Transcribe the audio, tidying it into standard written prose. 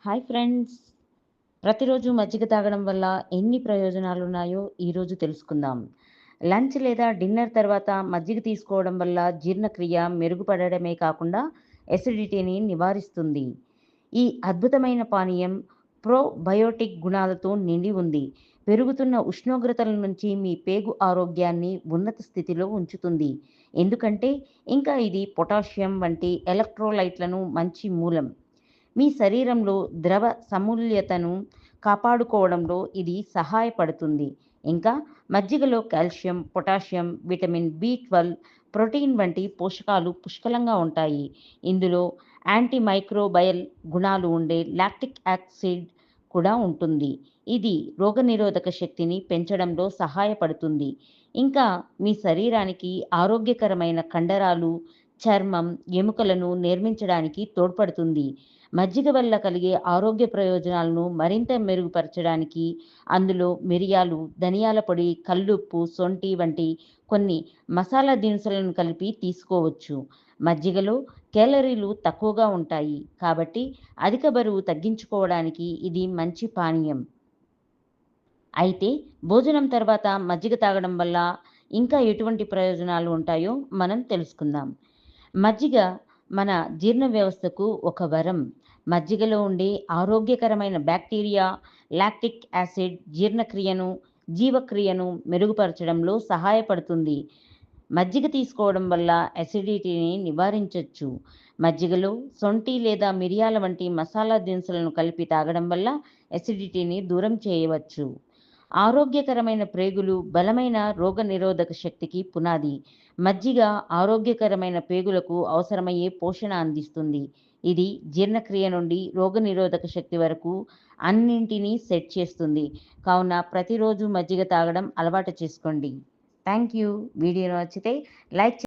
Hi friends. ప్రతిరోజు మజ్జిగ తాగడం వల్ల ఎన్ని ప్రయోజనాలున్నాయో ఈరోజు తెలుసుకుందాం. లంచ్ లేదా డిన్నర్ తర్వాత మజ్జిగ తీసుకోవడం వల్ల జీర్ణక్రియ మెరుగుపడడమే కాకుండా ఎసిడిటీని నివారిస్తుంది. ఈ అద్భుతమైన పానీయం ప్రోబయోటిక్ గుణాలతో నిండి ఉంది. పెరుగుతున్న ఉష్ణోగ్రతల నుంచి మీ పేగు ఆరోగ్యాన్ని ఉన్నత స్థితిలో ఉంచుతుంది. ఎందుకంటే ఇంకా ఇది పొటాషియం వంటి ఎలక్ట్రోలైట్లను మంచి మూలం. మీ శరీరంలో ద్రవ సమూల్యతను కాపాడుకోవడంలో ఇది సహాయపడుతుంది. ఇంకా మజ్జిగలో calcium, potassium, vitamin B12, protein వంటి పోషకాలు పుష్కలంగా ఉంటాయి. ఇందులో యాంటీమైక్రోబయల్ గుణాలు ఉండే లాక్టిక్ యాసిడ్ కూడా ఉంటుంది. ఇది రోగనిరోధక శక్తిని పెంచడంలో సహాయపడుతుంది. ఇంకా మీ శరీరానికి ఆరోగ్యకరమైన కండరాలు, చర్మం, ఎముకలను నిర్మించడానికి తోడ్పడుతుంది. మజ్జిగ వల్ల కలిగే ఆరోగ్య ప్రయోజనాలను మరింత మెరుగుపరచడానికి అందులో మిరియాలు, ధనియాల పొడి, కల్లుప్పు, సొంఠి వంటి కొన్ని మసాలా దినుసులను కలిపి తీసుకోవచ్చు. మజ్జిగలో కేలరీలు తక్కువగా ఉంటాయి కాబట్టి అధిక బరువు తగ్గించుకోవడానికి ఇది మంచి పానీయం. అయితే భోజనం తర్వాత మజ్జిగ తాగడం వల్ల ఇంకా ఎటువంటి ప్రయోజనాలు ఉంటాయో మనం తెలుసుకుందాం. మజ్జిగ మన జీర్ణ వ్యవస్థకు ఒక వరం. మజ్జిగలో ఉండే ఆరోగ్యకరమైన బ్యాక్టీరియా, లాక్టిక్ యాసిడ్ జీర్ణక్రియను, జీవక్రియను మెరుగుపరచడంలో సహాయపడుతుంది. మజ్జిగ తీసుకోవడం వల్ల అసిడిటీని నివారించొచ్చు. మజ్జిగలో సొంఠి లేదా మిరియాల వంటి మసాలా దినుసులను కలిపి తాగడం వల్ల అసిడిటీని దూరం చేయవచ్చు. ఆరోగ్యకరమైన ప్రేగులు బలమైన రోగనిరోధక శక్తికి పునాది. మజ్జిగ ఆరోగ్యకరమైన పేగులకు అవసరమయ్యే పోషణ అందిస్తుంది. ఇది జీర్ణక్రియ నుండి రోగనిరోధక శక్తి వరకు అన్నింటినీ సెట్ చేస్తుంది. కావున ప్రతిరోజు మజ్జిగ తాగడం అలవాటు చేసుకోండి. Thank you. వీడియో నచ్చితే లైక్